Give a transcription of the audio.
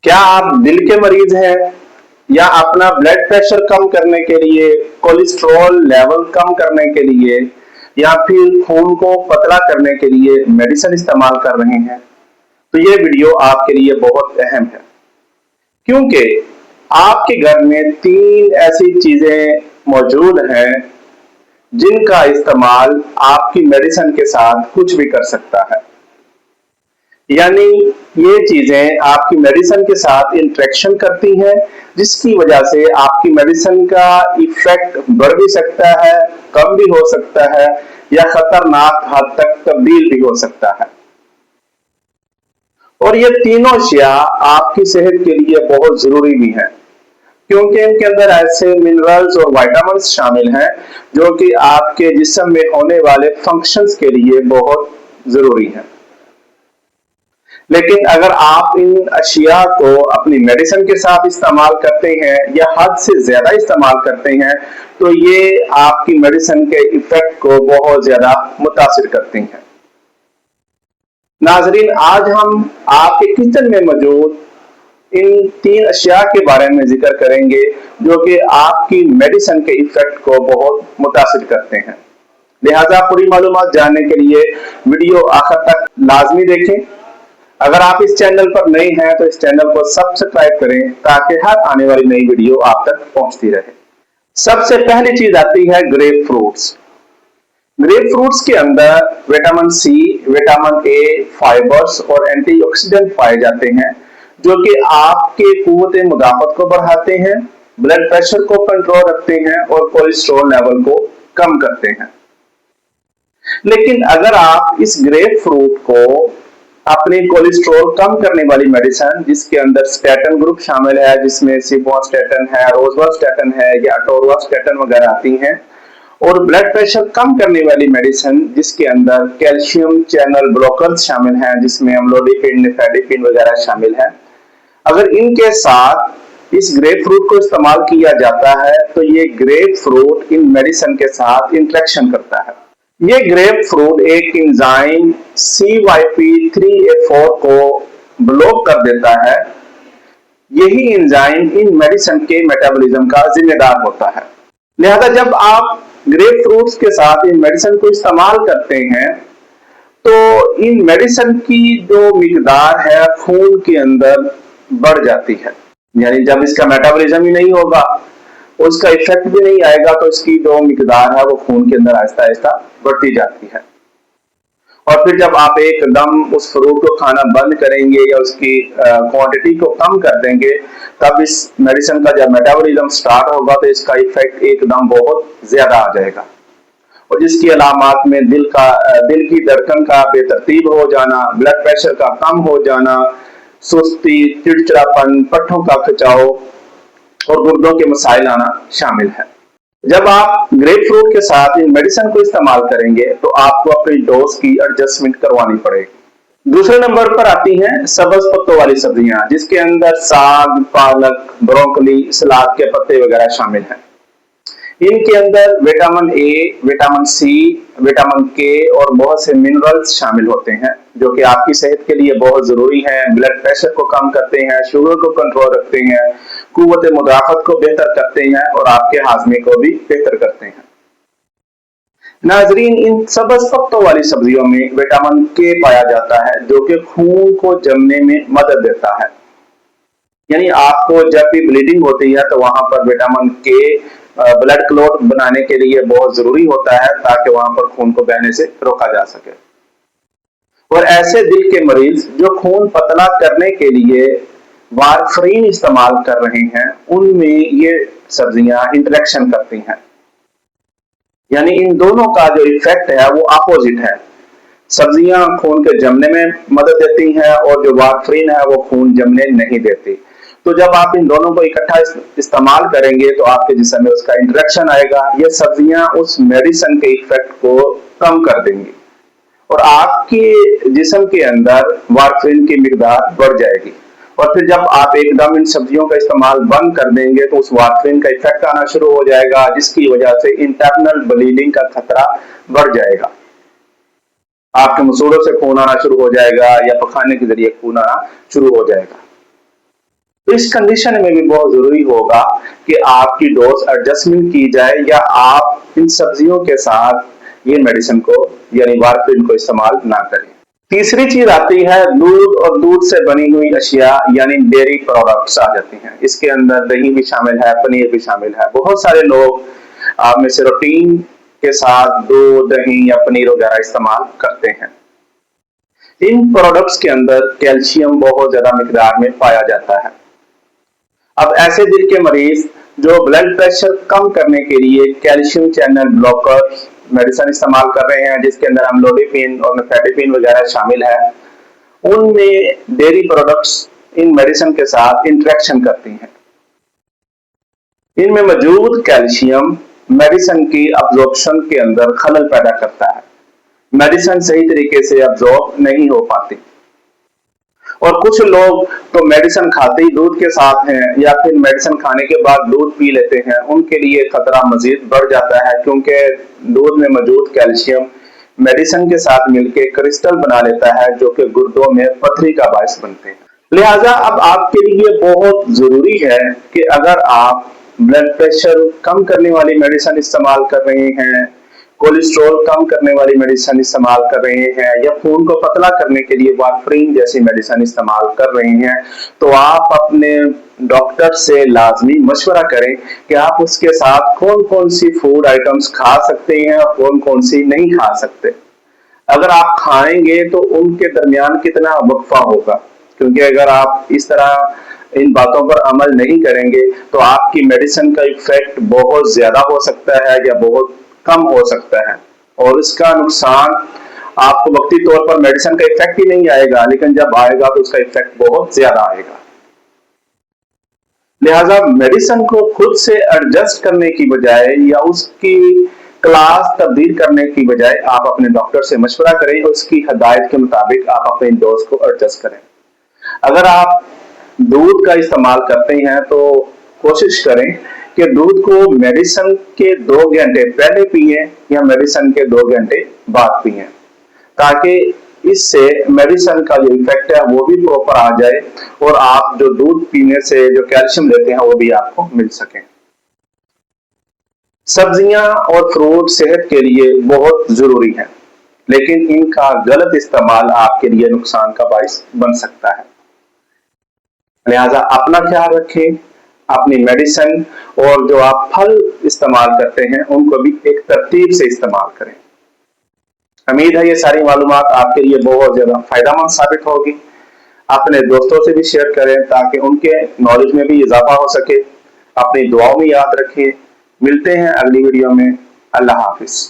क्या आप दिल के मरीज हैं या अपना ब्लड प्रेशर कम करने के लिए, कोलेस्ट्रॉल लेवल कम करने के लिए या फिर खून को पतला करने के लिए मेडिसिन इस्तेमाल कर रहे हैं? तो ये वीडियो आपके लिए बहुत अहम है, क्योंकि आपके घर में 3 ऐसी चीजें मौजूद हैं जिनका इस्तेमाल आपकी मेडिसिन के साथ कुछ भी कर सकता है। यानी ये चीजें आपकी मेडिसिन के साथ इंटरेक्शन करती हैं, जिसकी वजह से आपकी मेडिसिन का इफेक्ट बढ़ भी सकता है, कम भी हो सकता है या खतरनाक हद तक तब्दील भी हो सकता है। और ये तीनों अशिया आपकी सेहत के लिए बहुत जरूरी भी है, क्योंकि इनके अंदर ऐसे मिनरल्स और विटामिन शामिल हैं जो कि आपके जिस्म में होने वाले फंक्शंस के लिए बहुत जरूरी हैं। लेकिन अगर आप इन अशिया को अपनी मेडिसिन के साथ इस्तेमाल करते हैं या हद से ज्यादा इस्तेमाल करते हैं, तो ये आपकी मेडिसिन के इफेक्ट को बहुत ज्यादा मुतासिर करती हैं। नाजरीन, आज हम आपके किचन में मौजूद इन 3 अशिया के बारे में जिक्र करेंगे जो कि आपकी मेडिसिन के इफेक्ट को बहुत मुतासिर करते हैं। लिहाजा पूरी मालूमात जानने के लिए वीडियो आखिर तक लाजमी देखें। अगर आप इस चैनल पर नए हैं तो इस चैनल को सब्सक्राइब करें ताकि हर आने वाली नई वीडियो आप तक पहुंचती रहे। सबसे पहली चीज आती है ग्रेप फ्रूट्स। ग्रेप फ्रूट्स के अंदर vitamin C, vitamin A, fibres और एंटीऑक्सीडेंट पाए जाते हैं जो कि आपके कुव्वत मुदाफत को बढ़ाते हैं, ब्लड प्रेशर को कंट्रोल रखते हैं और कोलेस्ट्रॉल लेवल को कम करते हैं। लेकिन अगर आप इस ग्रेप फ्रूट को अपनी कोलेस्ट्रॉल कम करने वाली मेडिसिन, जिसके अंदर स्टैटिन ग्रुप शामिल है, जिसमें सिम्वास्टैटिन है, रोज़वास्टैटिन है या अटोरवास्टैटिन वगैरह आती हैं, और ब्लड प्रेशर कम करने वाली मेडिसिन जिसके अंदर कैल्शियम चैनल ब्लॉकर्स शामिल हैं, जिसमें अम्लोडिपिन, निफेडिपिन वगैरह शामिल है, अगर इनके साथ इस ग्रेप फ्रूट को इस्तेमाल किया जाता है तो ये ग्रेप फ्रूट इन मेडिसिन के साथ इंटरेक्शन करता है। ये ग्रेप फ्रूट एक एंजाइम CYP3A4 को ब्लॉक कर देता है। यही एंजाइम इन मेडिसिन के मेटाबॉलिज्म का जिम्मेदार होता है। लिहाजा जब आप ग्रेप फ्रूट्स के साथ इन मेडिसिन को इस्तेमाल करते हैं तो इन मेडिसिन की जो मिकदार है खून के अंदर बढ़ जाती है। यानी जब इसका मेटाबॉलिज्म ही नहीं होगा, उसका इफेक्ट भी नहीं आएगा, तो इसकी जो मिकदार है वो खून के अंदर आहिस्ता आहिस्ता बढ़ती जाती है। और फिर जब आप एकदम उस फ्रूट को खाना बंद करेंगे या उसकी क्वांटिटी को कम कर देंगे, तब इस मेडिसिन का जब मेटाबॉलिज्म स्टार्ट होगा तो इसका इफेक्ट एकदम बहुत ज्यादा आ जाएगा, और जिसकी अलामात में दिल की धड़कन का बेतरतीब हो जाना, ब्लड प्रेशर का कम हो जाना, सुस्ती, चिड़चिड़ापन, पट्ठों का खिंचाव और गुर्दों के मसाइल आना शामिल है। जब आप ग्रेप फ्रूट के साथ इन मेडिसिन को इस्तेमाल करेंगे तो आपको अपनी डोज की एडजस्टमेंट करवानी पड़ेगी। दूसरे नंबर पर आती हैं सब्ज पत्तों वाली सब्जियां, जिसके अंदर साग, पालक, ब्रोकली, सलाद के पत्ते वगैरह शामिल हैं। इनके अंदर vitamin A, vitamin C, vitamin K और बहुत से मिनरल्स शामिल होते हैं जो कि आपकी सेहत के लिए बहुत जरूरी हैं। ब्लड प्रेशर को कम करते हैं, शुगर को कंट्रोल रखते हैं, कुव्वत मुदाफत को बेहतर करते हैं और आपके हाजमे को भी बेहतर करते हैं। नाजरीन, इन सब्ज पत्तों वाली सब्जियों में विटामिन के पाया जाता है जो कि खून को जमने में मदद देता है। यानी आपको जब भी ब्लीडिंग होती है तो वहां पर विटामिन के ब्लड क्लॉट बनाने के लिए बहुत जरूरी होता है, ताकि वहां पर खून को बहने से रोका जा सके। और ऐसे दिल के मरीज जो खून पतला करने के लिए वारफरीन इस्तेमाल कर रहे हैं, उनमें ये सब्जियां इंटरेक्शन करती हैं। यानी इन दोनों का जो इफेक्ट है वो अपोजिट है। सब्जियां खून के जमने में मदद देती हैं और जो वारफरीन है वो खून जमने नहीं देती। तो जब आप इन दोनों को इकट्ठा इस्तेमाल करेंगे तो आपके जिस्म में उसका इंटरेक्शन आएगा। ये सब्जियां उस मेडिसिन के इफेक्ट को कम कर देंगी और आपके जिस्म के अंदर वारफरीन की मिकदार बढ़ जाएगी। और फिर जब आप एकदम इन सब्जियों का इस्तेमाल बंद कर देंगे तो उस वारफरीन का इफेक्ट आना शुरू हो जाएगा, जिसकी वजह से इंटरनल ब्लीडिंग का खतरा बढ़ जाएगा। आपके मसूड़ों से खून आना शुरू हो जाएगा या पखाने के जरिए खून आना शुरू हो जाएगा। तो इस कंडीशन में भी बहुत जरूरी होगा कि आपकी डोज एडजस्टमेंट की जाए या आप इन सब्जियों के साथ ये मेडिसिन को यानी वारफरिन को इस्तेमाल ना करें। तीसरी चीज आती है दूध और दूध से बनी हुई अशिया यानी डेयरी प्रोडक्ट्स आ जाती हैं। इसके अंदर दही भी शामिल है, पनीर भी शामिल है। बहुत सारे लोग आप में से रूटीन के साथ दूध, दही या पनीर वगैरह इस्तेमाल करते हैं। इन प्रोडक्ट्स के अंदर कैल्शियम बहुत ज्यादा मिकदार में पाया जाता है। अब ऐसे दिल के मरीज जो ब्लड प्रेशर कम करने के लिए कैल्शियम चैनल ब्लॉकर मेडिसिन इस्तेमाल कर रहे हैं, जिसके अंदर अम्लोडिपिन और निफेडिपिन वगैरह शामिल है, उनमें डेयरी प्रोडक्ट्स इन मेडिसिन के साथ इंटरेक्शन करती हैं। इनमें मौजूद कैल्शियम मेडिसिन की अब्जॉर्प्शन के अंदर खलल पैदा करता है। मेडिसिन सही तरीके से अब्जॉर्ब नहीं हो पाती और कुछ लोग तो मेडिसिन खाते ही दूध के साथ हैं या फिर मेडिसिन खाने के बाद दूध पी लेते हैं। उनके लिए खतरा मजीद बढ़ जाता है, क्योंकि दूध में मौजूद कैल्शियम मेडिसिन के साथ मिलकर क्रिस्टल बना लेता है, जो कि गुर्दों में पथरी का बायस बनते हैं। लिहाजा अब आपके लिए बहुत जरूरी है कि अगर आप ब्लड प्रेशर कम करने वाली मेडिसिन इस्तेमाल कर रहे हैं, कोलेस्ट्रॉल कम करने वाली मेडिसिन इस्तेमाल कर रहे हैं या खून को पतला करने के लिए वारफरिन जैसी मेडिसिन इस्तेमाल कर रहे हैं, तो आप अपने डॉक्टर से लाजमी मशवरा करें कि आप उसके साथ कौन कौन सी फूड आइटम्स खा सकते हैं और कौन कौन सी नहीं खा सकते। अगर आप खाएंगे तो उनके दरमियान कितना वक्फा होगा, क्योंकि अगर आप इस तरह इन बातों पर अमल नहीं करेंगे तो आपकी मेडिसिन का इफेक्ट बहुत ज्यादा हो सकता है या बहुत कम हो सकता है, और इसका नुकसान आपको वक्ती तौर पर मेडिसिन का इफेक्ट ही नहीं आएगा, लेकिन जब आएगा तो उसका इफेक्ट बहुत ज्यादा आएगा। लिहाजा मेडिसिन को खुद से एडजस्ट करने की बजाय या उसकी क्लास तब्दील करने की बजाय आप अपने डॉक्टर से मशवरा करें, उसकी हदायत के मुताबिक आप अपने डोज को एडजस्ट करें। अगर आप दूध का इस्तेमाल करते हैं तो कोशिश करें कि दूध को मेडिसिन के 2 घंटे पहले पिए या मेडिसिन के 2 घंटे बाद पिए, ताकि इससे मेडिसिन का जो इफेक्ट है वो भी प्रॉपर आ जाए और आप जो दूध पीने से जो कैल्शियम लेते हैं वो भी आपको मिल सके। सब्जियां और फ्रूट सेहत के लिए बहुत जरूरी है, लेकिन इनका गलत इस्तेमाल आपके लिए नुकसान का बायस बन सकता है। लिहाजा अपना ख्याल रखें, अपनी मेडिसिन और जो आप फल इस्तेमाल करते हैं उनको भी एक तरतीब से इस्तेमाल करें। उम्मीद है ये सारी मालूमात आपके लिए बहुत ज्यादा फायदेमंद साबित होगी। अपने दोस्तों से भी शेयर करें ताकि उनके नॉलेज में भी इजाफा हो सके। अपनी दुआओं में याद रखें। मिलते हैं अगली वीडियो में। अल्लाह हाफिज।